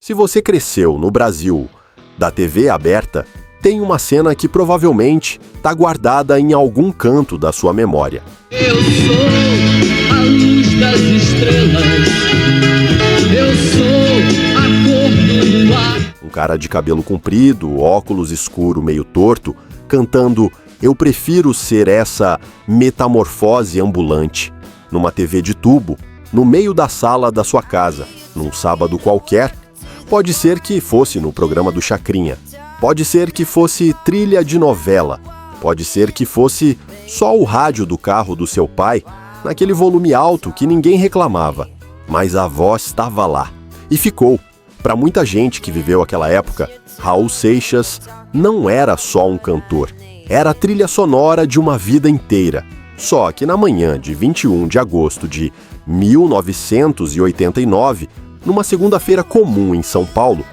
Se você cresceu no Brasil da TV aberta, tem uma cena que provavelmente está guardada em algum canto da sua memória. Eu sou a luz das estrelas, eu sou a cor do luar. Um cara de cabelo comprido, óculos escuro meio torto, cantando "Eu prefiro ser essa metamorfose ambulante", numa TV de tubo, no meio da sala da sua casa, num sábado qualquer. Pode ser que fosse no programa do Chacrinha, pode ser que fosse trilha de novela, pode ser que fosse só o rádio do carro do seu pai, naquele volume alto que ninguém reclamava, mas a voz estava lá. E ficou. Para muita gente que viveu aquela época, Raul Seixas não era só um cantor, era a trilha sonora de uma vida inteira. Só que na manhã de 21 de agosto de 1989, numa segunda-feira comum em São Paulo,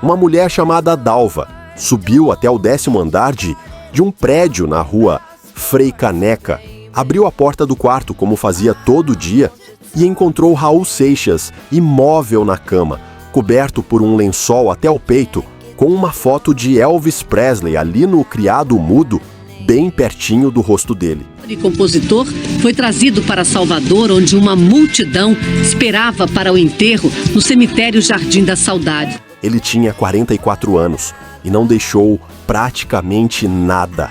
uma mulher chamada Dalva subiu até o 10º andar de um prédio na rua Frei Caneca, abriu a porta do quarto como fazia todo dia e encontrou Raul Seixas imóvel na cama, coberto por um lençol até o peito, com uma foto de Elvis Presley ali no criado mudo, bem pertinho do rosto dele. O compositor foi trazido para Salvador, onde uma multidão esperava para o enterro no cemitério Jardim da Saudade. Ele tinha 44 anos e não deixou praticamente nada.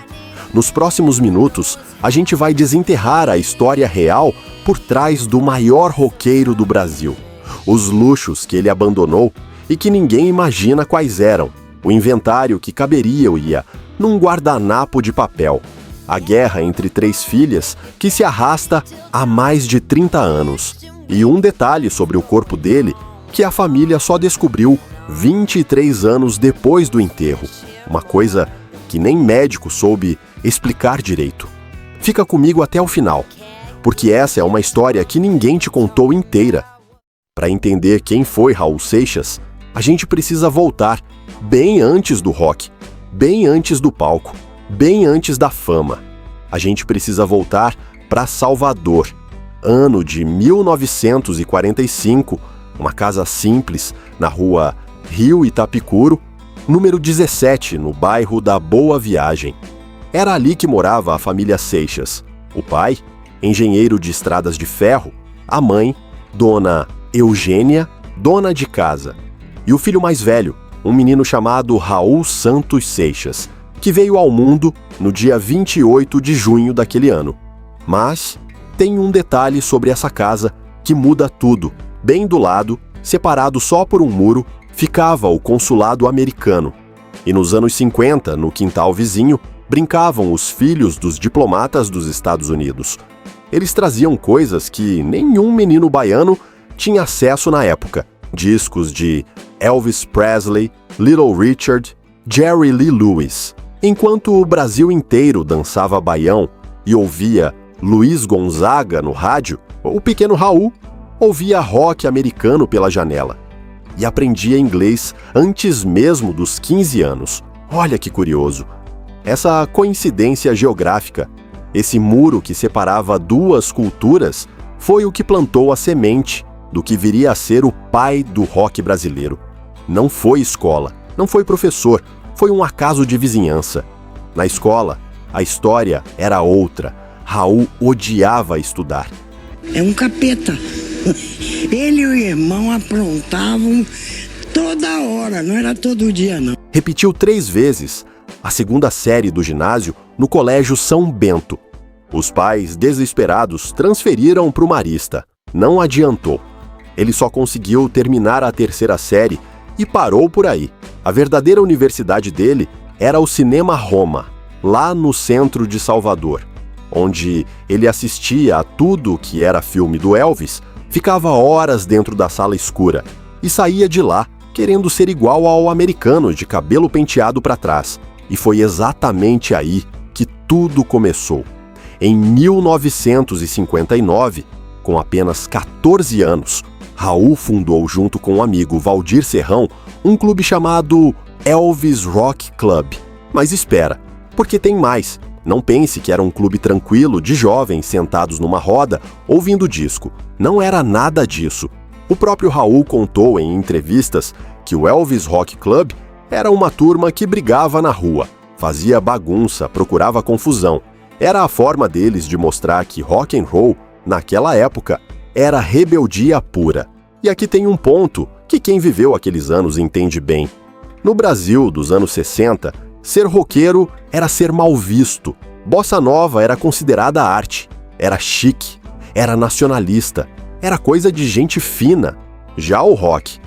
Nos próximos minutos, a gente vai desenterrar a história real por trás do maior roqueiro do Brasil. Os luxos que ele abandonou e que ninguém imagina quais eram. O inventário que caberia ia num guardanapo de papel. A guerra entre 3 filhas que se arrasta há mais de 30 anos. E um detalhe sobre o corpo dele que a família só descobriu 23 anos depois do enterro. Uma coisa que nem médico soube explicar direito. Fica comigo até o final, porque essa é uma história que ninguém te contou inteira. Para entender quem foi Raul Seixas, a gente precisa voltar bem antes do rock, bem antes do palco, bem antes da fama. A gente precisa voltar para Salvador, ano de 1945, uma casa simples na rua Rio Itapicuru, número 17, no bairro da Boa Viagem. Era ali que morava a família Seixas. O pai, engenheiro de estradas de ferro, a mãe, dona Eugênia, dona de casa, e o filho mais velho, um menino chamado Raul Santos Seixas, que veio ao mundo no dia 28 de junho daquele ano. Mas tem um detalhe sobre essa casa que muda tudo. Bem do lado, separado só por um muro, ficava o consulado americano. E nos anos 50, no quintal vizinho, brincavam os filhos dos diplomatas dos Estados Unidos. Eles traziam coisas que nenhum menino baiano tinha acesso na época. Discos de Elvis Presley, Little Richard, Jerry Lee Lewis. Enquanto o Brasil inteiro dançava baião e ouvia Luiz Gonzaga no rádio, o pequeno Raul ouvia rock americano pela janela. E aprendia inglês antes mesmo dos 15 anos. Olha que curioso. Essa coincidência geográfica, esse muro que separava 2 culturas, foi o que plantou a semente do que viria a ser o pai do rock brasileiro. Não foi escola, não foi professor, foi um acaso de vizinhança. Na escola, a história era outra. Raul odiava estudar. É um capeta. Ele e o irmão aprontavam toda hora, não era todo dia, não. Repetiu 3 vezes a 2ª série do ginásio no Colégio São Bento. Os pais, desesperados, transferiram para o Marista. Não adiantou. Ele só conseguiu terminar a 3ª série e parou por aí. A verdadeira universidade dele era o Cinema Roma, lá no centro de Salvador, onde ele assistia a tudo que era filme do Elvis, ficava horas dentro da sala escura e saía de lá querendo ser igual ao americano de cabelo penteado para trás. E foi exatamente aí que tudo começou. Em 1959, com apenas 14 anos, Raul fundou junto com o amigo Valdir Serrão um clube chamado Elvis Rock Club. Mas espera, porque tem mais. Não pense que era um clube tranquilo de jovens sentados numa roda ouvindo disco. Não era nada disso. O próprio Raul contou em entrevistas que o Elvis Rock Club era uma turma que brigava na rua, fazia bagunça, procurava confusão. Era a forma deles de mostrar que rock and roll, naquela época, era rebeldia pura. E aqui tem um ponto que quem viveu aqueles anos entende bem. No Brasil dos anos 60, ser roqueiro era ser mal visto. Bossa nova era considerada arte, era chique, era nacionalista, era coisa de gente fina. Já o rock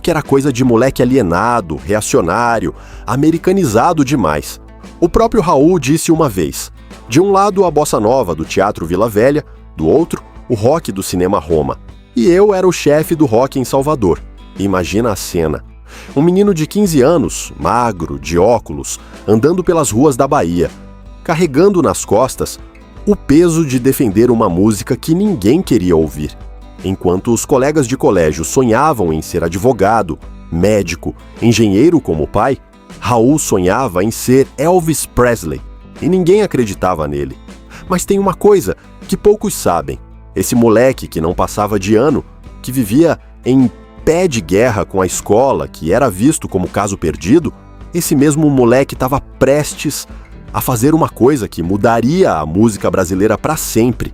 era coisa de moleque alienado, reacionário, americanizado demais. O próprio Raul disse uma vez: de um lado a bossa nova do Teatro Vila Velha, do outro o rock do Cinema Roma. E eu era o chefe do rock em Salvador. Imagina a cena. Um menino de 15 anos, magro, de óculos, andando pelas ruas da Bahia, carregando nas costas o peso de defender uma música que ninguém queria ouvir. Enquanto os colegas de colégio sonhavam em ser advogado, médico, engenheiro como o pai, Raul sonhava em ser Elvis Presley, e ninguém acreditava nele. Mas tem uma coisa que poucos sabem. Esse moleque que não passava de ano, que vivia em pé de guerra com a escola, que era visto como caso perdido, esse mesmo moleque estava prestes a fazer uma coisa que mudaria a música brasileira para sempre.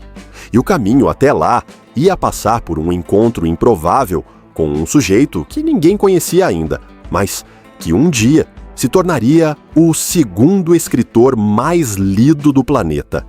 E o caminho até lá ia passar por um encontro improvável com um sujeito que ninguém conhecia ainda, mas que um dia se tornaria o segundo escritor mais lido do planeta.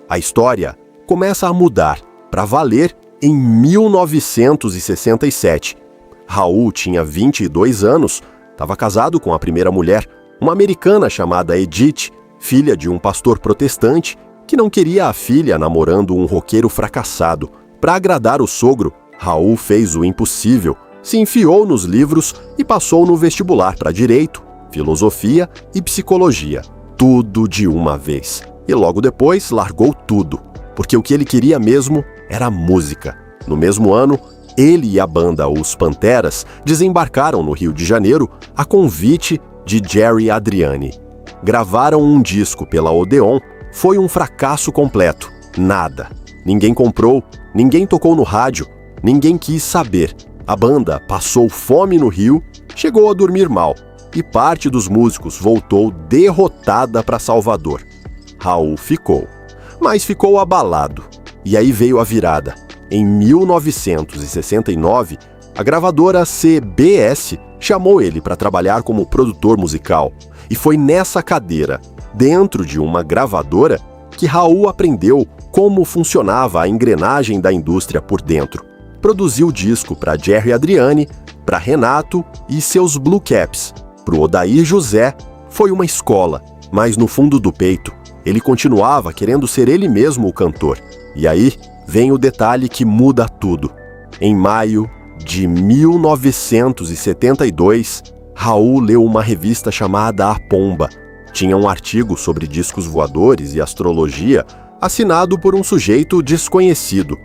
A história começa a mudar, para valer, em 1967. Raul tinha 22 anos, estava casado com a primeira mulher, uma americana chamada Edith, filha de um pastor protestante, que não queria a filha namorando um roqueiro fracassado. Para agradar o sogro, Raul fez o impossível, se enfiou nos livros e passou no vestibular para Direito, Filosofia e Psicologia. Tudo de uma vez. E logo depois largou tudo, porque o que ele queria mesmo era música. No mesmo ano, ele e a banda Os Panteras desembarcaram no Rio de Janeiro a convite de Jerry Adriani. Gravaram um disco pela Odeon, foi um fracasso completo. Nada. Ninguém comprou, ninguém tocou no rádio, ninguém quis saber. A banda passou fome no Rio, chegou a dormir mal, e parte dos músicos voltou derrotada para Salvador. Raul ficou, mas ficou abalado. E aí veio a virada. Em 1969, a gravadora CBS chamou ele para trabalhar como produtor musical. E foi nessa cadeira, dentro de uma gravadora, que Raul aprendeu como funcionava a engrenagem da indústria por dentro. Produziu disco para Jerry Adriani, para Renato e seus Blue Caps. Para o Odair José, foi uma escola, mas no fundo do peito, ele continuava querendo ser ele mesmo o cantor. E aí vem o detalhe que muda tudo. Em maio de 1972, Raul leu uma revista chamada A Pomba. Tinha um artigo sobre discos voadores e astrologia, assinado por um sujeito desconhecido.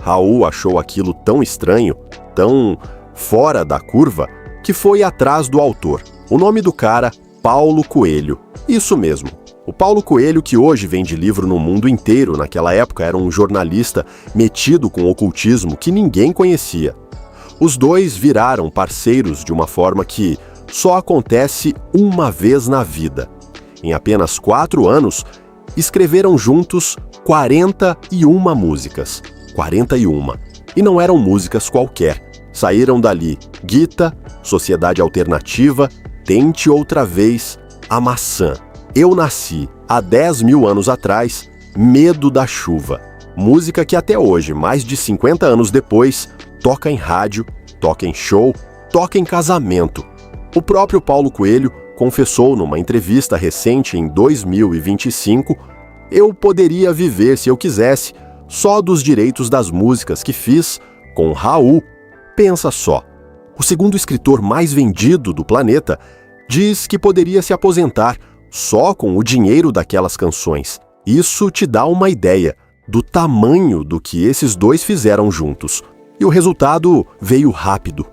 Raul achou aquilo tão estranho, tão fora da curva, que foi atrás do autor. O nome do cara, Paulo Coelho. Isso mesmo. O Paulo Coelho, que hoje vende livro no mundo inteiro, naquela época era um jornalista metido com ocultismo que ninguém conhecia. Os dois viraram parceiros de uma forma que só acontece uma vez na vida. Em apenas 4 anos, escreveram juntos 41 músicas. 41. E não eram músicas qualquer. Saíram dali Guita, Sociedade Alternativa, Tente Outra Vez, A Maçã. Eu Nasci, há 10 mil anos atrás, Medo da Chuva. Música que até hoje, mais de 50 anos depois, toca em rádio, toca em show, toca em casamento. O próprio Paulo Coelho confessou numa entrevista recente em 2025: eu poderia viver, se eu quisesse, só dos direitos das músicas que fiz com Raul. Pensa só, o segundo escritor mais vendido do planeta diz que poderia se aposentar só com o dinheiro daquelas canções. Isso te dá uma ideia do tamanho do que esses dois fizeram juntos. E o resultado veio rápido.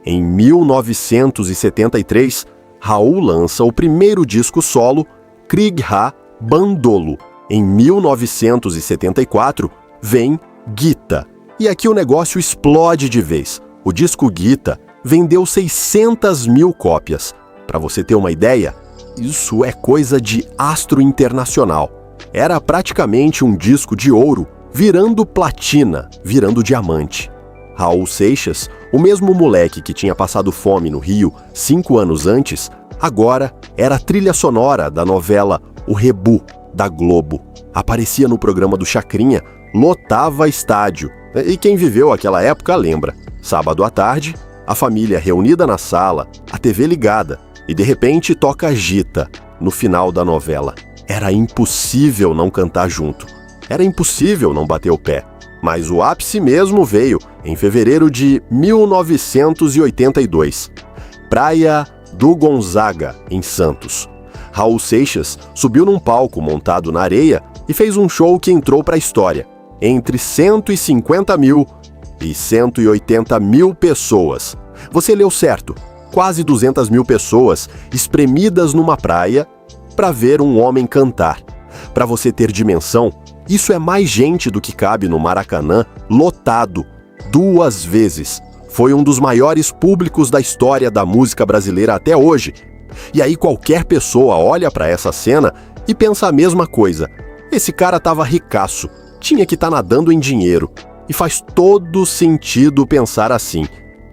Em 1973, Raul lança o primeiro disco solo, Krieg Ha Bandolo. Em 1974, vem Guita. E aqui o negócio explode de vez. O disco Guita vendeu 600 mil cópias. Para você ter uma ideia, isso é coisa de astro internacional. Era praticamente um disco de ouro virando platina, virando diamante. Raul Seixas, o mesmo moleque que tinha passado fome no Rio 5 anos antes, agora era a trilha sonora da novela O Rebu, da Globo. Aparecia no programa do Chacrinha, lotava estádio. E quem viveu aquela época lembra. Sábado à tarde, a família reunida na sala, a TV ligada, e de repente toca Gita, no final da novela. Era impossível não cantar junto. Era impossível não bater o pé. Mas o ápice mesmo veio em fevereiro de 1982. Praia do Gonzaga, em Santos. Raul Seixas subiu num palco montado na areia e fez um show que entrou para a história. Entre 150 mil e 180 mil pessoas. Você leu certo, quase 200 mil pessoas espremidas numa praia para ver um homem cantar. Para você ter dimensão, isso é mais gente do que cabe no Maracanã, lotado, 2 vezes. Foi um dos maiores públicos da história da música brasileira até hoje. E aí qualquer pessoa olha para essa cena e pensa a mesma coisa. Esse cara tava ricaço, tinha que estar nadando em dinheiro. E faz todo sentido pensar assim.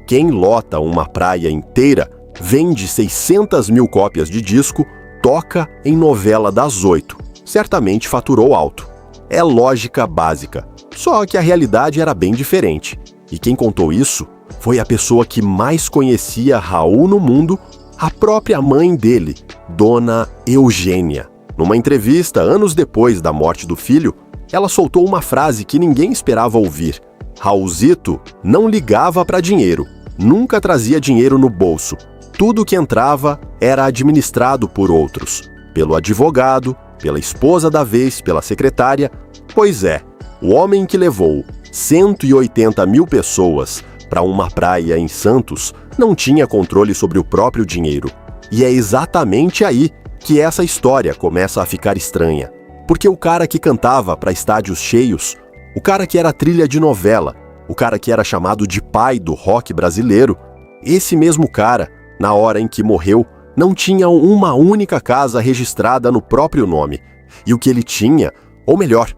Quem lota uma praia inteira, vende 600 mil cópias de disco, toca em novela das 8. Certamente faturou alto. É lógica básica. Só que a realidade era bem diferente. E quem contou isso foi a pessoa que mais conhecia Raul no mundo, a própria mãe dele, Dona Eugênia. Numa entrevista, anos depois da morte do filho, ela soltou uma frase que ninguém esperava ouvir. Raulzito não ligava para dinheiro, nunca trazia dinheiro no bolso. Tudo que entrava era administrado por outros, pelo advogado, pela esposa da vez, pela secretária. Pois é, o homem que levou 180 mil pessoas para uma praia em Santos não tinha controle sobre o próprio dinheiro. E é exatamente aí que essa história começa a ficar estranha. Porque o cara que cantava para estádios cheios, o cara que era trilha de novela, o cara que era chamado de pai do rock brasileiro, esse mesmo cara, na hora em que morreu, não tinha uma única casa registrada no próprio nome. E o que ele tinha, ou melhor,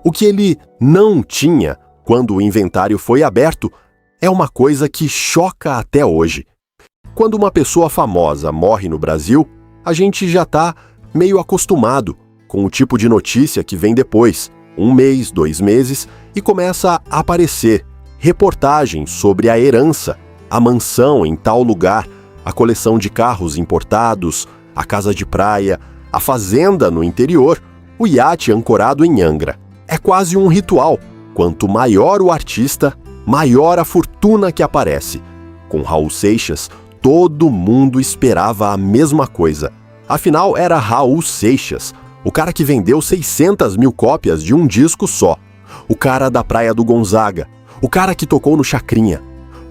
o que ele não tinha quando o inventário foi aberto, é uma coisa que choca até hoje. Quando uma pessoa famosa morre no Brasil, a gente já está meio acostumado com o tipo de notícia que vem depois, 1 mês, 2 meses, e começa a aparecer reportagens sobre a herança, a mansão em tal lugar, a coleção de carros importados, a casa de praia, a fazenda no interior, o iate ancorado em Angra. É quase um ritual. Quanto maior o artista, maior a fortuna que aparece. Com Raul Seixas, todo mundo esperava a mesma coisa. Afinal, era Raul Seixas, o cara que vendeu 600 mil cópias de um disco só. O cara da Praia do Gonzaga. O cara que tocou no Chacrinha.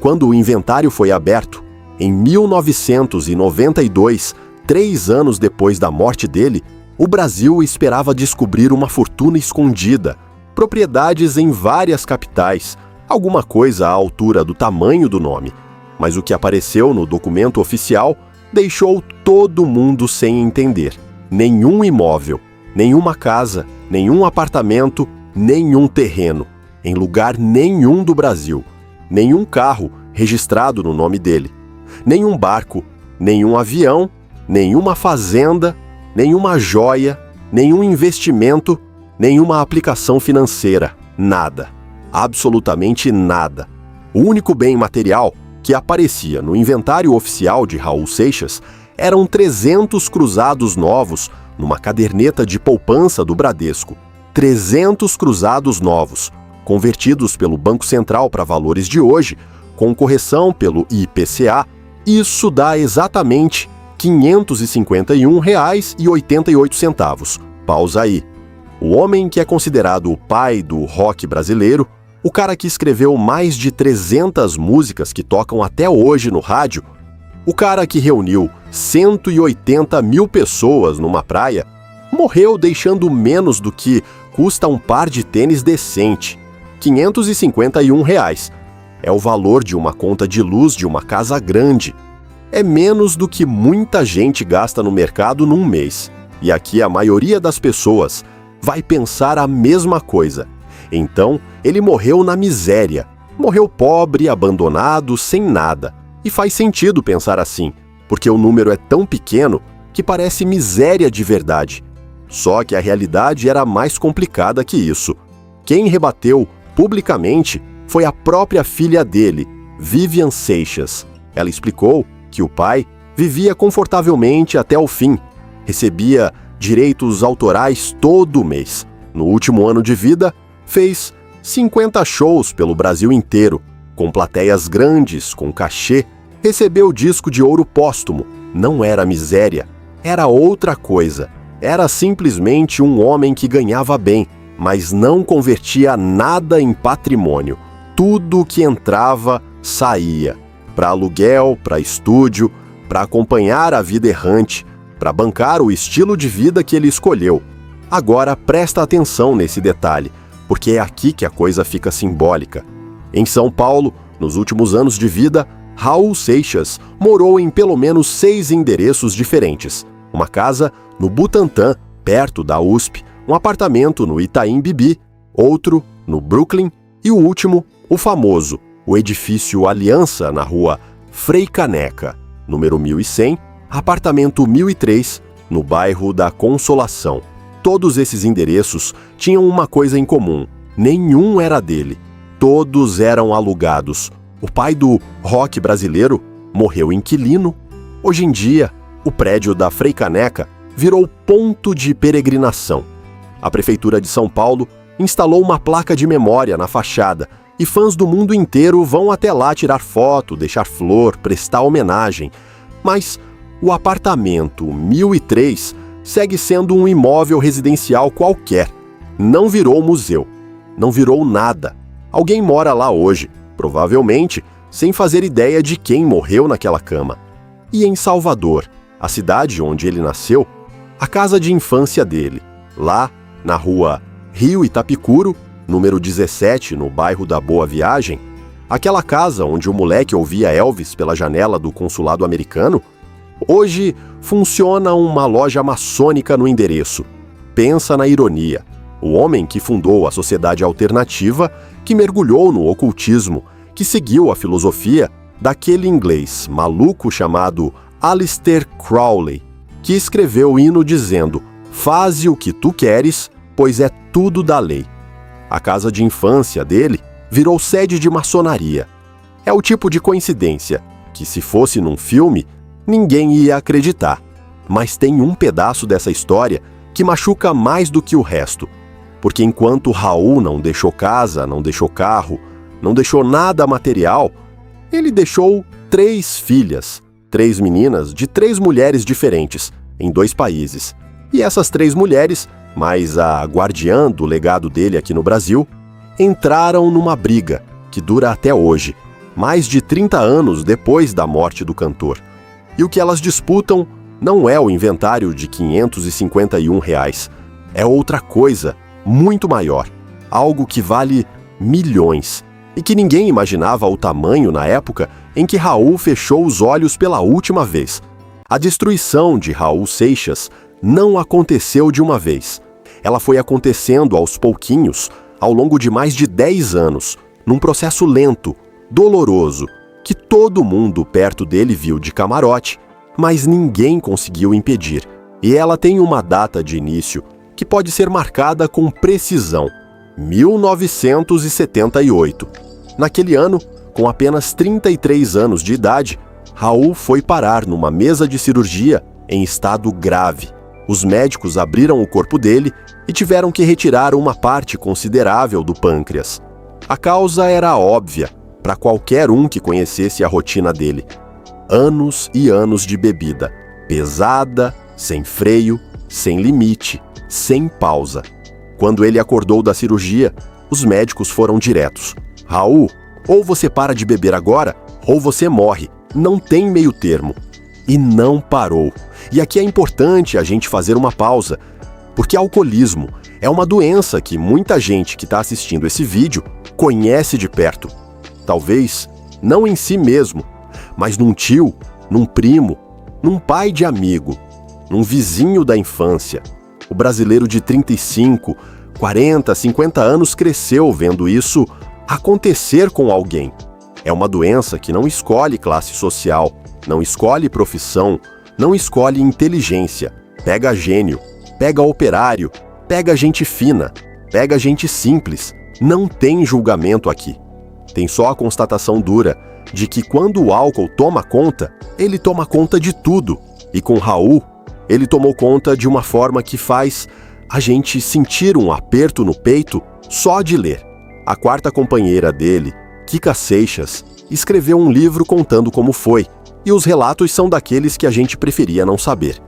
Quando o inventário foi aberto, em 1992, 3 anos depois da morte dele, o Brasil esperava descobrir uma fortuna escondida, propriedades em várias capitais, alguma coisa à altura do tamanho do nome. Mas o que apareceu no documento oficial deixou todo mundo sem entender. Nenhum imóvel, nenhuma casa, nenhum apartamento, nenhum terreno, em lugar nenhum do Brasil, nenhum carro registrado no nome dele, nenhum barco, nenhum avião, nenhuma fazenda, nenhuma joia, nenhum investimento, nenhuma aplicação financeira, nada, absolutamente nada. O único bem material que aparecia no inventário oficial de Raul Seixas eram 300 cruzados novos numa caderneta de poupança do Bradesco. 300 cruzados novos, convertidos pelo Banco Central para valores de hoje, com correção pelo IPCA, isso dá exatamente R$ 551,88. Pausa aí. O homem que é considerado o pai do rock brasileiro, o cara que escreveu mais de 300 músicas que tocam até hoje no rádio, o cara que reuniu 180 mil pessoas numa praia, morreu deixando menos do que custa um par de tênis decente, R$ 551. É o valor de uma conta de luz de uma casa grande. É menos do que muita gente gasta no mercado num mês. E aqui a maioria das pessoas vai pensar a mesma coisa. Então, ele morreu na miséria. Morreu pobre, abandonado, sem nada. E faz sentido pensar assim, porque o número é tão pequeno que parece miséria de verdade. Só que a realidade era mais complicada que isso. Quem rebateu publicamente foi a própria filha dele, Vivian Seixas. Ela explicou que o pai vivia confortavelmente até o fim, recebia direitos autorais todo mês. No último ano de vida, fez 50 shows pelo Brasil inteiro, com plateias grandes, com cachê, recebeu disco de ouro póstumo. Não era miséria, era outra coisa. Era simplesmente um homem que ganhava bem, mas não convertia nada em patrimônio. Tudo que entrava, saía. Para aluguel, para estúdio, para acompanhar a vida errante, para bancar o estilo de vida que ele escolheu. Agora presta atenção nesse detalhe, porque é aqui que a coisa fica simbólica. Em São Paulo, nos últimos anos de vida, Raul Seixas morou em pelo menos 6 endereços diferentes. Uma casa no Butantã, perto da USP, um apartamento no Itaim Bibi, outro no Brooklyn e o último, o famoso, o edifício Aliança, na rua Frei Caneca, número 1100, apartamento 1003, no bairro da Consolação. Todos esses endereços tinham uma coisa em comum: nenhum era dele. Todos eram alugados. O pai do rock brasileiro morreu inquilino. Hoje em dia, o prédio da Frei Caneca virou ponto de peregrinação. A Prefeitura de São Paulo instalou uma placa de memória na fachada e fãs do mundo inteiro vão até lá tirar foto, deixar flor, prestar homenagem. Mas o apartamento 1003 segue sendo um imóvel residencial qualquer. Não virou museu. Não virou nada. Alguém mora lá hoje, provavelmente sem fazer ideia de quem morreu naquela cama. E em Salvador, a cidade onde ele nasceu, a casa de infância dele, lá na rua Rio Itapicuru, número 17, no bairro da Boa Viagem, aquela casa onde o moleque ouvia Elvis pela janela do consulado americano, hoje funciona uma loja maçônica no endereço. Pensa na ironia. O homem que fundou a sociedade alternativa, que mergulhou no ocultismo, que seguiu a filosofia daquele inglês maluco chamado Aleister Crowley, que escreveu o hino dizendo: "Faze o que tu queres, pois é tudo da lei." A casa de infância dele virou sede de maçonaria. É o tipo de coincidência que, se fosse num filme, ninguém ia acreditar. Mas tem um pedaço dessa história que machuca mais do que o resto. Porque enquanto Raul não deixou casa, não deixou carro, não deixou nada material, ele deixou 3 filhas, 3 meninas de 3 mulheres diferentes, em 2 países. E essas 3 mulheres, mais a guardiã do legado dele aqui no Brasil, entraram numa briga que dura até hoje, mais de 30 anos depois da morte do cantor. E o que elas disputam não é o inventário de R$551, é outra coisa, muito maior, algo que vale milhões, e que ninguém imaginava o tamanho na época em que Raul fechou os olhos pela última vez. A destruição de Raul Seixas não aconteceu de uma vez. Ela foi acontecendo aos pouquinhos, ao longo de mais de 10 anos, num processo lento, doloroso, que todo mundo perto dele viu de camarote, mas ninguém conseguiu impedir. E ela tem uma data de início que pode ser marcada com precisão: 1978. Naquele ano, com apenas 33 anos de idade, Raul foi parar numa mesa de cirurgia em estado grave. Os médicos abriram o corpo dele e tiveram que retirar uma parte considerável do pâncreas. A causa era óbvia para qualquer um que conhecesse a rotina dele. Anos e anos de bebida, pesada, sem freio, sem limite, sem pausa. Quando ele acordou da cirurgia, os médicos foram diretos: "Raul, ou você para de beber agora, ou você morre. Não tem meio termo." E não parou. E aqui é importante a gente fazer uma pausa, porque alcoolismo é uma doença que muita gente que está assistindo esse vídeo conhece de perto. talvez não em si mesmo, mas num tio, num primo, num pai de amigo, num vizinho da infância. O brasileiro de 35, 40, 50 anos cresceu vendo isso acontecer com alguém. É uma doença que não escolhe classe social, não escolhe profissão, não escolhe inteligência. Pega gênio, pega operário, pega gente fina, pega gente simples. Não tem julgamento aqui. Tem só a constatação dura de que quando o álcool toma conta, ele toma conta de tudo. E com Raul, ele tomou conta de uma forma que faz a gente sentir um aperto no peito só de ler. A quarta companheira dele, Kika Seixas, escreveu um livro contando como foi, e os relatos são daqueles que a gente preferia não saber.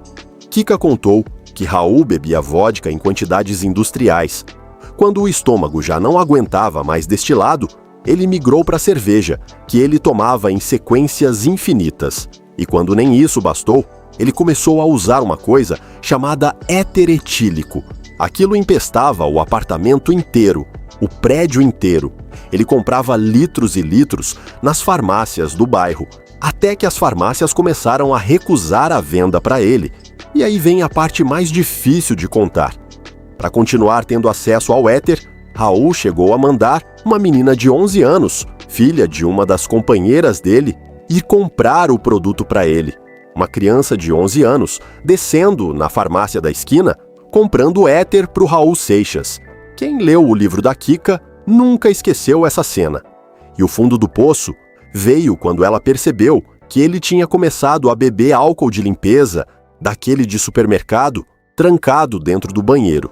Kika contou que Raul bebia vodka em quantidades industriais. Quando o estômago já não aguentava mais destilado, ele migrou para a cerveja, que ele tomava em sequências infinitas. E quando nem isso bastou, ele começou a usar uma coisa chamada éter etílico. Aquilo empestava o apartamento inteiro, o prédio inteiro. Ele comprava litros e litros nas farmácias do bairro, até que as farmácias começaram a recusar a venda para ele. E aí vem a parte mais difícil de contar. Para continuar tendo acesso ao éter, Raul chegou a mandar uma menina de 11 anos, filha de uma das companheiras dele, ir comprar o produto para ele. Uma criança de 11 anos, descendo na farmácia da esquina, comprando éter para o Raul Seixas. Quem leu o livro da Kika nunca esqueceu essa cena. E o fundo do poço veio quando ela percebeu que ele tinha começado a beber álcool de limpeza, daquele de supermercado, trancado dentro do banheiro.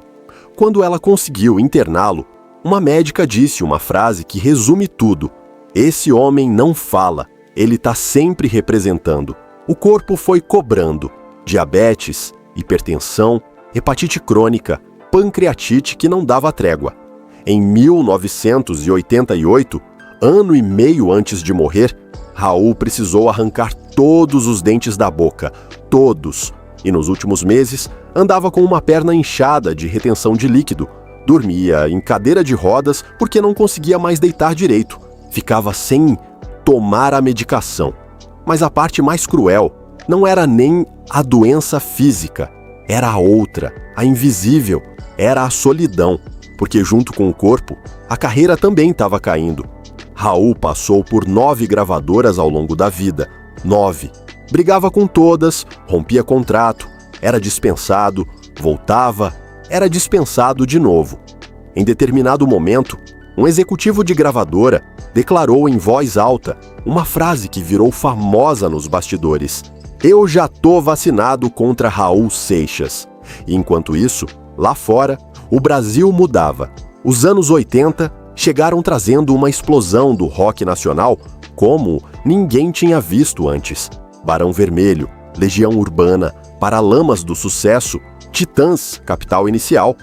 Quando ela conseguiu interná-lo, uma médica disse uma frase que resume tudo. Esse homem não fala, ele está sempre representando. O corpo foi cobrando diabetes, hipertensão, hepatite crônica, pancreatite que não dava trégua. Em 1988, ano e meio antes de morrer, Raul precisou arrancar todos os dentes da boca, todos. E nos últimos meses, andava com uma perna inchada de retenção de líquido, dormia em cadeira de rodas porque não conseguia mais deitar direito, ficava sem tomar a medicação. Mas a parte mais cruel não era nem a doença física, era a outra, a invisível, era a solidão, porque junto com o corpo, a carreira também estava caindo. Raul passou por 9 gravadoras ao longo da vida, 9. Brigava com todas, rompia contrato, era dispensado, voltava, era dispensado de novo. Em determinado momento, um executivo de gravadora declarou em voz alta uma frase que virou famosa nos bastidores: "Eu já tô vacinado contra Raul Seixas." E enquanto isso, lá fora, o Brasil mudava. Os anos 80 chegaram trazendo uma explosão do rock nacional como ninguém tinha visto antes. Barão Vermelho, Legião Urbana, Paralamas do Sucesso, Titãs, Capital Inicial.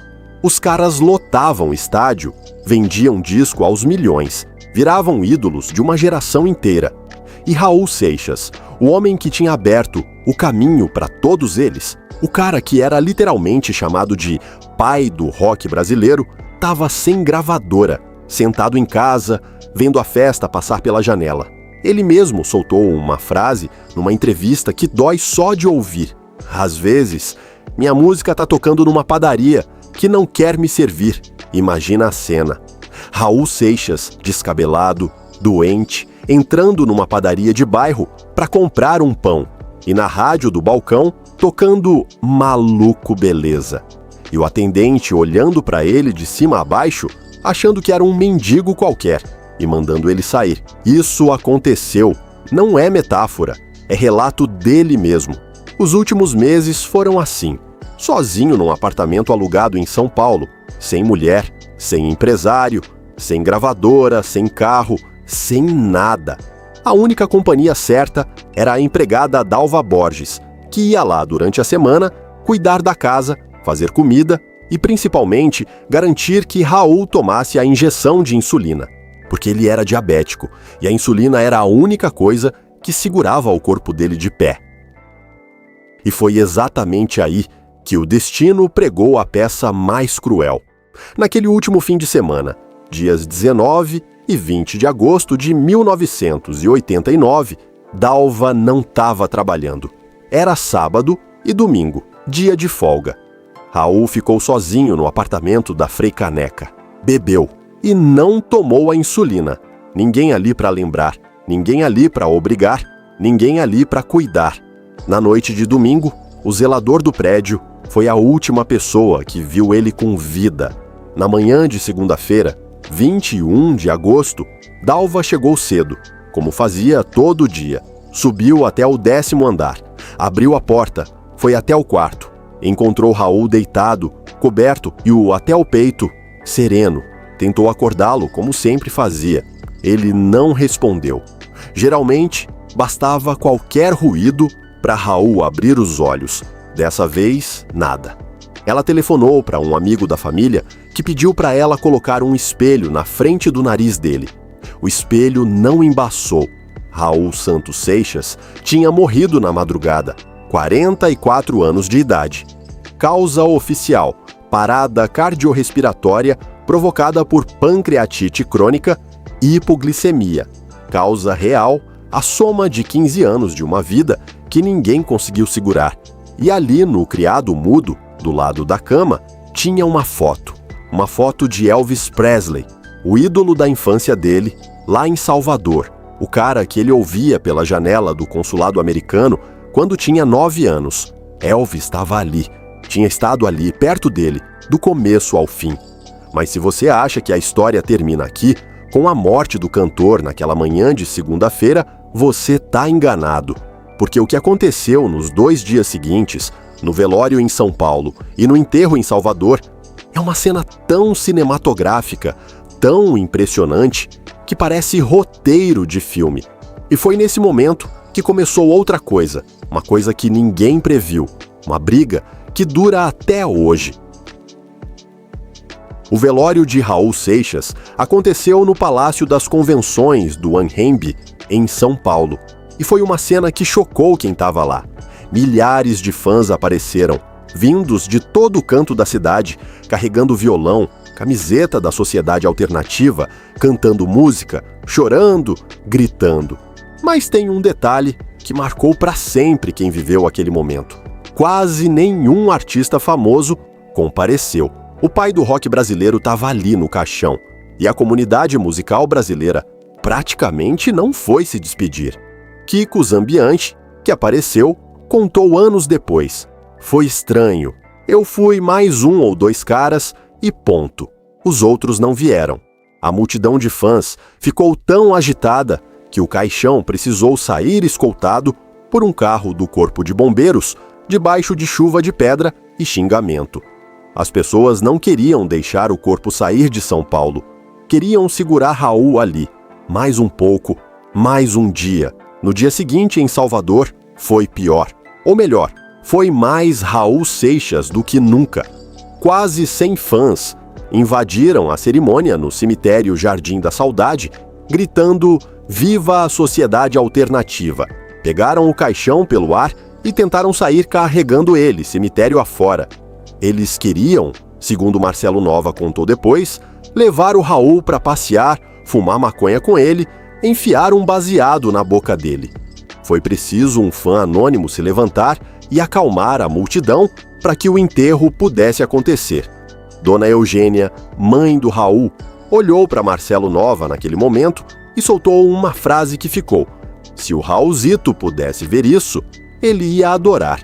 Os caras lotavam estádio, vendiam disco aos milhões, viravam ídolos de uma geração inteira. E Raul Seixas, o homem que tinha aberto o caminho para todos eles, o cara que era literalmente chamado de pai do rock brasileiro, estava sem gravadora, sentado em casa, vendo a festa passar pela janela. Ele mesmo soltou uma frase numa entrevista que dói só de ouvir. Às vezes, minha música tá tocando numa padaria que não quer me servir. Imagina a cena. Raul Seixas, descabelado, doente, entrando numa padaria de bairro para comprar um pão. E na rádio do balcão, tocando Maluco Beleza. E o atendente olhando para ele de cima a baixo, achando que era um mendigo qualquer, e mandando ele sair. Isso aconteceu. Não é metáfora, é relato dele mesmo. Os últimos meses foram assim. Sozinho num apartamento alugado em São Paulo, sem mulher, sem empresário, sem gravadora, sem carro, sem nada. A única companhia certa era a empregada Dalva Borges, que ia lá durante a semana cuidar da casa, fazer comida e, principalmente, garantir que Raul tomasse a injeção de insulina, porque ele era diabético e a insulina era a única coisa que segurava o corpo dele de pé. E foi exatamente aí que o destino pregou a peça mais cruel. Naquele último fim de semana, dias 19 e 20 de agosto de 1989, Dalva não estava trabalhando. Era sábado e domingo, dia de folga. Raul ficou sozinho no apartamento da Frei Caneca. Bebeu e não tomou a insulina. Ninguém ali para lembrar, ninguém ali para obrigar, ninguém ali para cuidar. Na noite de domingo, o zelador do prédio foi a última pessoa que viu ele com vida. Na manhã de segunda-feira, 21 de agosto, Dalva chegou cedo, como fazia todo dia. Subiu até o 10º andar, abriu a porta, foi até o quarto. Encontrou Raul deitado, coberto e até o peito, sereno. Tentou acordá-lo, como sempre fazia. Ele não respondeu. Geralmente, bastava qualquer ruído para Raul abrir os olhos. Dessa vez, nada. Ela telefonou para um amigo da família que pediu para ela colocar um espelho na frente do nariz dele. O espelho não embaçou. Raul Santos Seixas tinha morrido na madrugada, 44 anos de idade. Causa oficial: parada cardiorrespiratória provocada por pancreatite crônica e hipoglicemia. Causa real: a soma de 15 anos de uma vida que ninguém conseguiu segurar. E ali no criado mudo, do lado da cama, tinha uma foto de Elvis Presley, o ídolo da infância dele, lá em Salvador, o cara que ele ouvia pela janela do consulado americano quando tinha 9 anos. Elvis estava ali, tinha estado ali, perto dele, do começo ao fim. Mas se você acha que a história termina aqui, com a morte do cantor naquela manhã de segunda-feira, você tá enganado. Porque o que aconteceu nos 2 dias seguintes, no velório em São Paulo e no enterro em Salvador, é uma cena tão cinematográfica, tão impressionante, que parece roteiro de filme. E foi nesse momento que começou outra coisa, uma coisa que ninguém previu, uma briga que dura até hoje. O velório de Raul Seixas aconteceu no Palácio das Convenções do Anhembi, em São Paulo, e foi uma cena que chocou quem estava lá. Milhares de fãs apareceram, vindos de todo canto da cidade, carregando violão, camiseta da Sociedade Alternativa, cantando música, chorando, gritando. Mas tem um detalhe que marcou para sempre quem viveu aquele momento. Quase nenhum artista famoso compareceu. O pai do rock brasileiro estava ali no caixão, e a comunidade musical brasileira praticamente não foi se despedir. Kiko Zambianchi, que apareceu, contou anos depois: "Foi estranho. Eu fui mais 1 ou 2 caras e ponto. Os outros não vieram. A multidão de fãs ficou tão agitada que o caixão precisou sair escoltado por um carro do Corpo de Bombeiros debaixo de chuva de pedra e xingamento. As pessoas não queriam deixar o corpo sair de São Paulo. Queriam segurar Raul ali. Mais um pouco, mais um dia. No dia seguinte, em Salvador, foi pior. Ou melhor, foi mais Raul Seixas do que nunca. Quase 100 fãs invadiram a cerimônia no cemitério Jardim da Saudade, gritando "Viva a Sociedade Alternativa!". Pegaram o caixão pelo ar e tentaram sair carregando ele, cemitério afora. Eles queriam, segundo Marcelo Nova contou depois, levar o Raul para passear, fumar maconha com ele, enfiar um baseado na boca dele. Foi preciso um fã anônimo se levantar e acalmar a multidão para que o enterro pudesse acontecer. Dona Eugênia, mãe do Raul, olhou para Marcelo Nova naquele momento e soltou uma frase que ficou: "Se o Raulzito pudesse ver isso, ele ia adorar".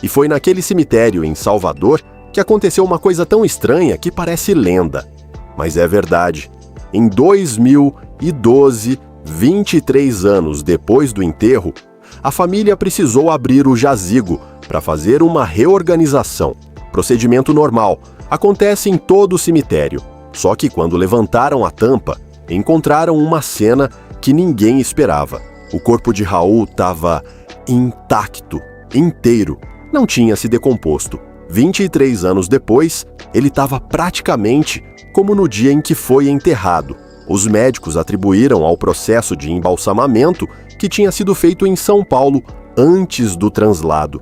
E foi naquele cemitério em Salvador que aconteceu uma coisa tão estranha que parece lenda. Mas é verdade. Em 2012, 23 anos depois do enterro, a família precisou abrir o jazigo para fazer uma reorganização. Procedimento normal, acontece em todo o cemitério. Só que quando levantaram a tampa, encontraram uma cena que ninguém esperava. O corpo de Raul estava intacto, inteiro, não tinha se decomposto. 23 anos depois, ele estava praticamente como no dia em que foi enterrado. Os médicos atribuíram ao processo de embalsamamento que tinha sido feito em São Paulo antes do translado.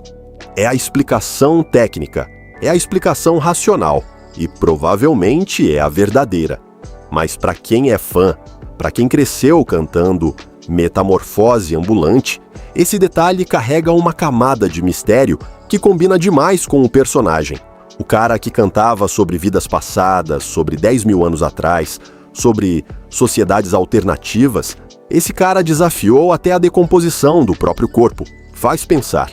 É a explicação técnica, é a explicação racional e provavelmente é a verdadeira. Mas para quem é fã, para quem cresceu cantando Metamorfose Ambulante, esse detalhe carrega uma camada de mistério que combina demais com o personagem. O cara que cantava sobre vidas passadas, sobre 10 mil anos atrás, sobre sociedades alternativas, esse cara desafiou até a decomposição do próprio corpo. Faz pensar.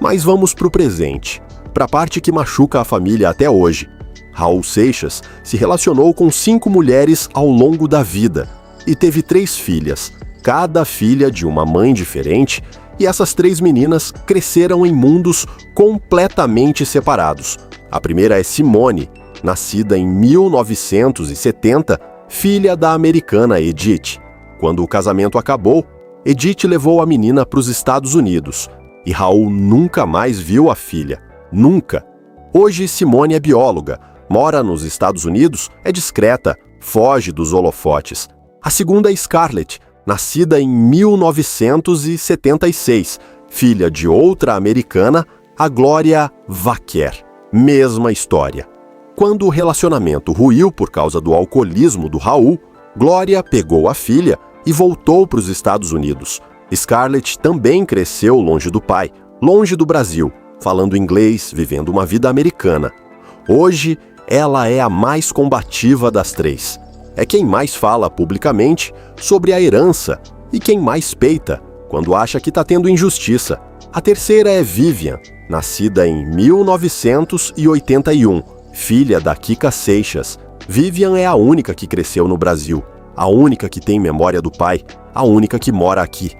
Mas vamos pro presente, pra parte que machuca a família até hoje. Raul Seixas se relacionou com 5 mulheres ao longo da vida e teve 3 filhas, cada filha de uma mãe diferente, e essas 3 meninas cresceram em mundos completamente separados. A primeira é Simone, nascida em 1970, filha da americana Edith. Quando o casamento acabou, Edith levou a menina para os Estados Unidos e Raul nunca mais viu a filha. Nunca. Hoje Simone é bióloga, mora nos Estados Unidos, é discreta, foge dos holofotes. A segunda é Scarlett, nascida em 1976, filha de outra americana, a Gloria Vaquer. Mesma história. Quando o relacionamento ruiu por causa do alcoolismo do Raul, Gloria pegou a filha e voltou para os Estados Unidos. Scarlett também cresceu longe do pai, longe do Brasil, falando inglês, vivendo uma vida americana. Hoje, ela é a mais combativa das 3. É quem mais fala publicamente sobre a herança e quem mais peita quando acha que está tendo injustiça. A terceira é Vivian, nascida em 1981, filha da Kika Seixas. Vivian é a única que cresceu no Brasil, a única que tem memória do pai, a única que mora aqui.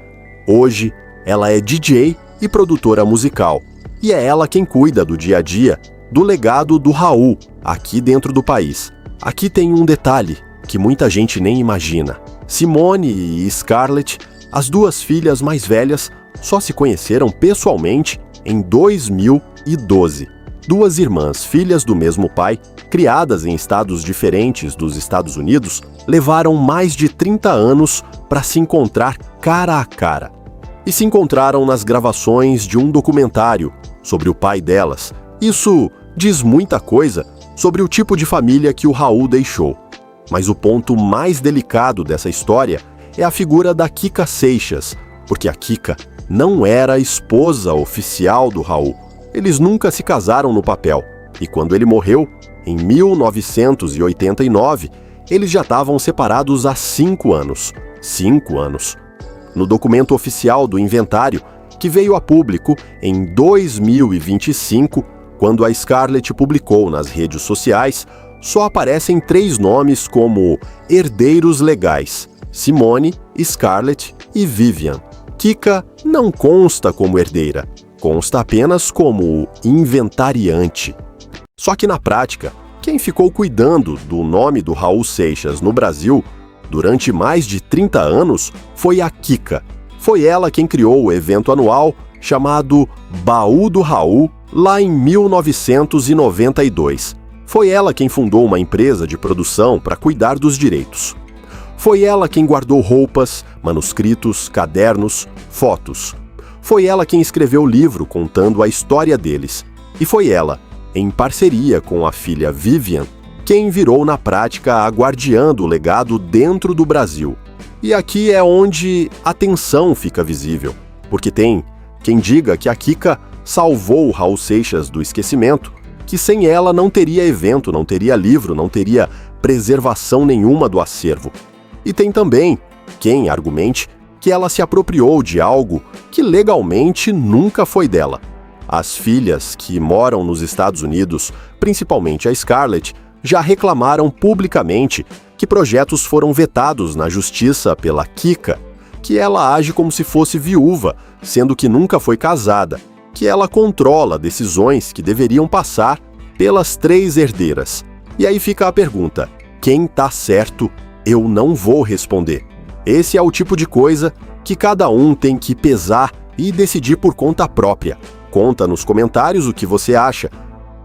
Hoje, ela é DJ e produtora musical, e é ela quem cuida do dia a dia, do legado do Raul, aqui dentro do país. Aqui tem um detalhe que muita gente nem imagina. Simone e Scarlett, as 2 filhas mais velhas, só se conheceram pessoalmente em 2012. 2 irmãs, filhas do mesmo pai, criadas em estados diferentes dos Estados Unidos, levaram mais de 30 anos para se encontrar cara a cara. E se encontraram nas gravações de um documentário sobre o pai delas. Isso diz muita coisa sobre o tipo de família que o Raul deixou. Mas o ponto mais delicado dessa história é a figura da Kika Seixas, porque a Kika não era a esposa oficial do Raul. Eles nunca se casaram no papel, e quando ele morreu, em 1989, eles já estavam separados há 5 anos. 5 anos. No documento oficial do inventário, que veio a público em 2025, quando a Scarlett publicou nas redes sociais, só aparecem 3 nomes como herdeiros legais: Simone, Scarlett e Vivian. Kika não consta como herdeira, consta apenas como inventariante. Só que na prática, quem ficou cuidando do nome do Raul Seixas no Brasil durante mais de 30 anos foi a Kika. Foi ela quem criou o evento anual chamado Baú do Raul lá em 1992. Foi ela quem fundou uma empresa de produção para cuidar dos direitos. Foi ela quem guardou roupas, manuscritos, cadernos, fotos. Foi ela quem escreveu o livro contando a história deles. E foi ela, em parceria com a filha Vivian, quem virou na prática a guardiã do legado dentro do Brasil. E aqui é onde a tensão fica visível, porque tem quem diga que a Kika salvou o Raul Seixas do esquecimento, que sem ela não teria evento, não teria livro, não teria preservação nenhuma do acervo. E tem também quem argumente que ela se apropriou de algo que legalmente nunca foi dela. As filhas que moram nos Estados Unidos, principalmente a Scarlett, já reclamaram publicamente que projetos foram vetados na justiça pela Kika, que ela age como se fosse viúva, sendo que nunca foi casada, que ela controla decisões que deveriam passar pelas 3 herdeiras. E aí fica a pergunta: quem tá certo? Eu não vou responder. Esse é o tipo de coisa que cada um tem que pesar e decidir por conta própria. Conta nos comentários o que você acha.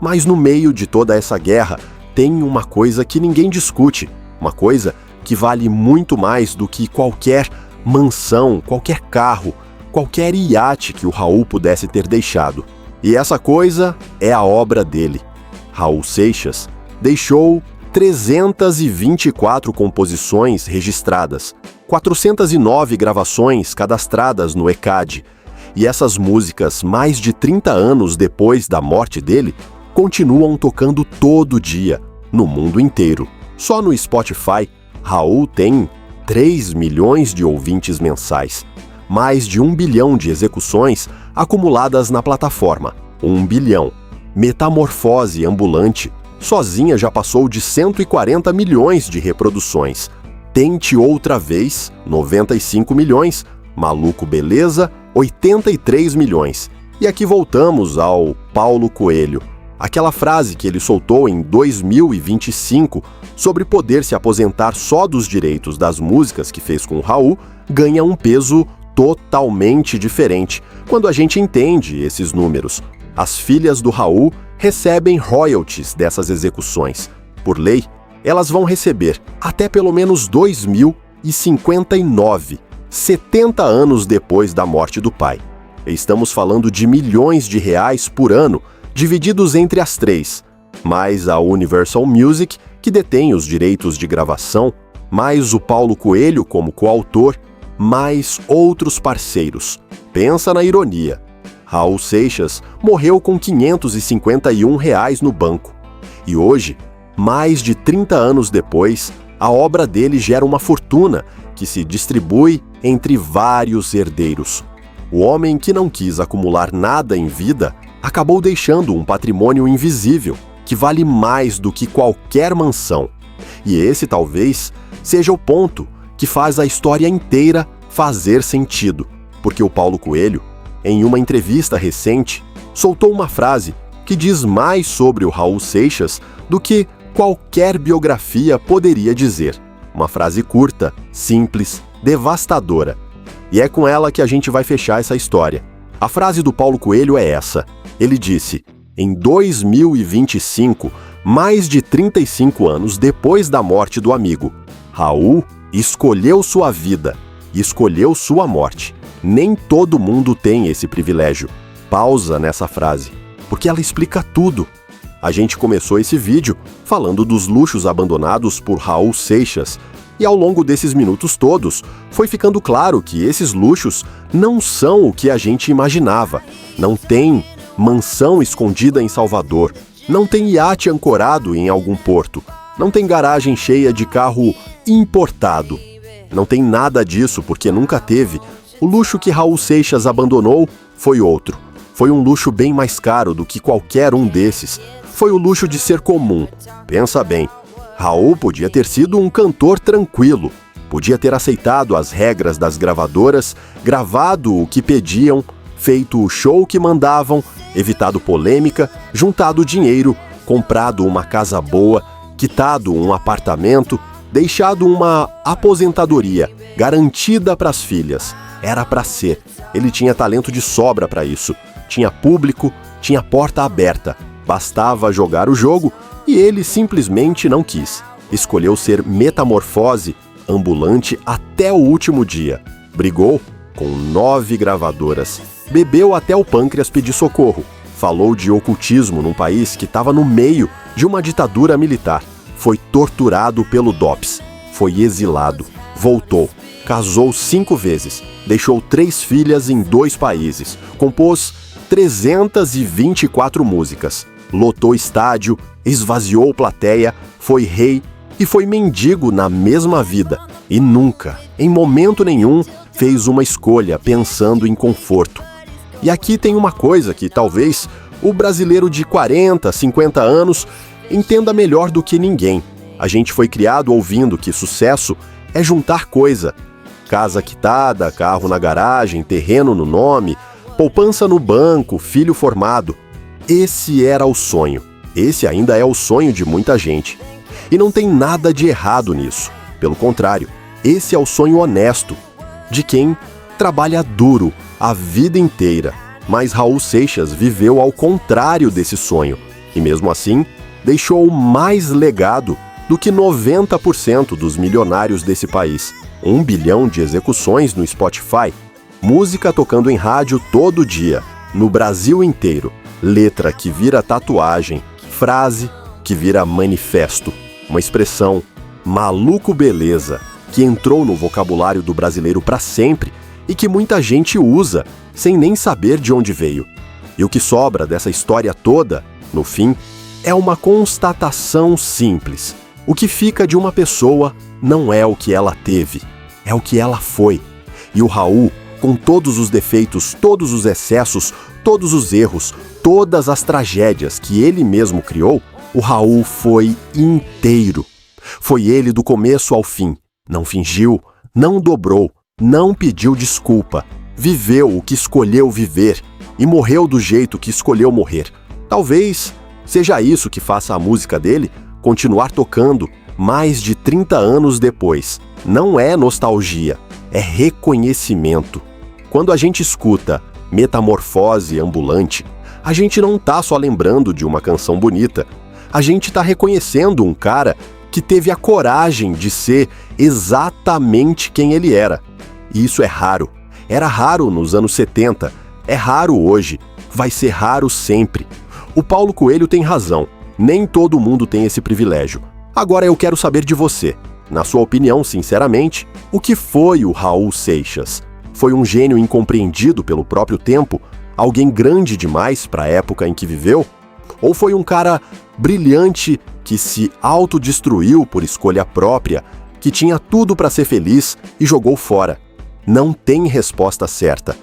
Mas no meio de toda essa guerra, tem uma coisa que ninguém discute, uma coisa que vale muito mais do que qualquer mansão, qualquer carro, qualquer iate que o Raul pudesse ter deixado. E essa coisa é a obra dele. Raul Seixas deixou 324 composições registradas, 409 gravações cadastradas no ECAD. E essas músicas, mais de 30 anos depois da morte dele, continuam tocando todo dia, no mundo inteiro. Só no Spotify, Raul tem 3 milhões de ouvintes mensais, mais de 1 bilhão de execuções acumuladas na plataforma. 1 bilhão. Metamorfose Ambulante, sozinha já passou de 140 milhões de reproduções. Tente Outra Vez, 95 milhões. Maluco Beleza, 83 milhões. E aqui voltamos ao Paulo Coelho. Aquela frase que ele soltou em 2025 sobre poder se aposentar só dos direitos das músicas que fez com o Raul ganha um peso totalmente diferente quando a gente entende esses números. As filhas do Raul recebem royalties dessas execuções. Por lei, elas vão receber até pelo menos 2059, 70 anos depois da morte do pai. Estamos falando de milhões de reais por ano, divididos entre as três, mais a Universal Music, que detém os direitos de gravação, mais o Paulo Coelho como coautor, mais outros parceiros. Pensa na ironia. Raul Seixas morreu com R$551 no banco. E hoje, mais de 30 anos depois, a obra dele gera uma fortuna que se distribui entre vários herdeiros. O homem que não quis acumular nada em vida acabou deixando um patrimônio invisível, que vale mais do que qualquer mansão. E esse talvez seja o ponto que faz a história inteira fazer sentido, porque o Paulo Coelho, em uma entrevista recente, soltou uma frase que diz mais sobre o Raul Seixas do que qualquer biografia poderia dizer. Uma frase curta, simples, devastadora. E é com ela que a gente vai fechar essa história. A frase do Paulo Coelho é essa. Ele disse: em 2025, mais de 35 anos depois da morte do amigo, Raul escolheu sua vida, escolheu sua morte. Nem todo mundo tem esse privilégio. Pausa nessa frase, porque ela explica tudo. A gente começou esse vídeo falando dos luxos abandonados por Raul Seixas, e ao longo desses minutos todos, foi ficando claro que esses luxos não são o que a gente imaginava. Não tem mansão escondida em Salvador, não tem iate ancorado em algum porto, não tem garagem cheia de carro importado. Não tem nada disso porque nunca teve. O luxo que Raul Seixas abandonou foi outro. Foi um luxo bem mais caro do que qualquer um desses. Foi o luxo de ser comum. Pensa bem, Raul podia ter sido um cantor tranquilo, podia ter aceitado as regras das gravadoras, gravado o que pediam, feito o show que mandavam, evitado polêmica, juntado dinheiro, comprado uma casa boa, quitado um apartamento, deixado uma aposentadoria garantida para as filhas. Era para ser. Ele tinha talento de sobra para isso. Tinha público, tinha porta aberta. Bastava jogar o jogo e ele simplesmente não quis. Escolheu ser metamorfose ambulante até o último dia. Brigou com 9 gravadoras. Bebeu até o pâncreas pedir socorro. Falou de ocultismo num país que estava no meio de uma ditadura militar. Foi torturado pelo DOPS. Foi exilado. Voltou. Casou 5 vezes. Deixou 3 filhas em 2 países. Compôs 324 músicas. Lotou estádio, esvaziou plateia, foi rei e foi mendigo na mesma vida. E nunca, em momento nenhum, fez uma escolha pensando em conforto. E aqui tem uma coisa que talvez o brasileiro de 40, 50 anos entenda melhor do que ninguém. A gente foi criado ouvindo que sucesso é juntar coisa. Casa quitada, carro na garagem, terreno no nome, poupança no banco, filho formado. Esse era o sonho. Esse ainda é o sonho de muita gente. E não tem nada de errado nisso. Pelo contrário, esse é o sonho honesto de quem trabalha duro a vida inteira. Mas Raul Seixas viveu ao contrário desse sonho. E mesmo assim, deixou mais legado do que 90% dos milionários desse país. 1 bilhão de execuções no Spotify. Música tocando em rádio todo dia, no Brasil inteiro. Letra que vira tatuagem, frase que vira manifesto. Uma expressão maluco beleza que entrou no vocabulário do brasileiro para sempre e que muita gente usa sem nem saber de onde veio. E o que sobra dessa história toda, no fim, é uma constatação simples. O que fica de uma pessoa não é o que ela teve, é o que ela foi. E o Raul, com todos os defeitos, todos os excessos, todos os erros, todas as tragédias que ele mesmo criou, o Raul foi inteiro. Foi ele do começo ao fim. Não fingiu, não dobrou, não pediu desculpa. Viveu o que escolheu viver e morreu do jeito que escolheu morrer. Talvez seja isso que faça a música dele continuar tocando mais de 30 anos depois. Não é nostalgia, é reconhecimento. Quando a gente escuta Metamorfose Ambulante, a gente não tá só lembrando de uma canção bonita, a gente tá reconhecendo um cara que teve a coragem de ser exatamente quem ele era. E isso é raro. Era raro nos anos 70, é raro hoje, vai ser raro sempre. O Paulo Coelho tem razão, nem todo mundo tem esse privilégio. Agora eu quero saber de você. Na sua opinião, sinceramente, o que foi o Raul Seixas? Foi um gênio incompreendido pelo próprio tempo? Alguém grande demais para a época em que viveu? Ou foi um cara brilhante que se autodestruiu por escolha própria, que tinha tudo para ser feliz e jogou fora? Não tem resposta certa.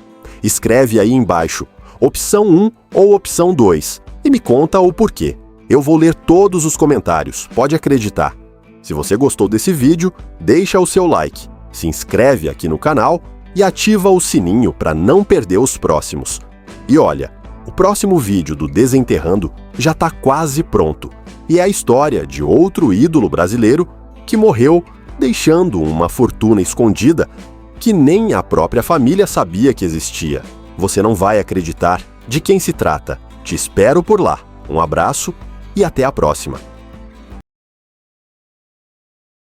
Escreve aí embaixo, opção 1 ou opção 2, e me conta o porquê. Eu vou ler todos os comentários, pode acreditar. Se você gostou desse vídeo, deixa o seu like, se inscreve aqui no canal e ativa o sininho para não perder os próximos. E olha, o próximo vídeo do Desenterrando já está quase pronto, e é a história de outro ídolo brasileiro que morreu deixando uma fortuna escondida que nem a própria família sabia que existia. Você não vai acreditar de quem se trata. Te espero por lá. Um abraço e até a próxima.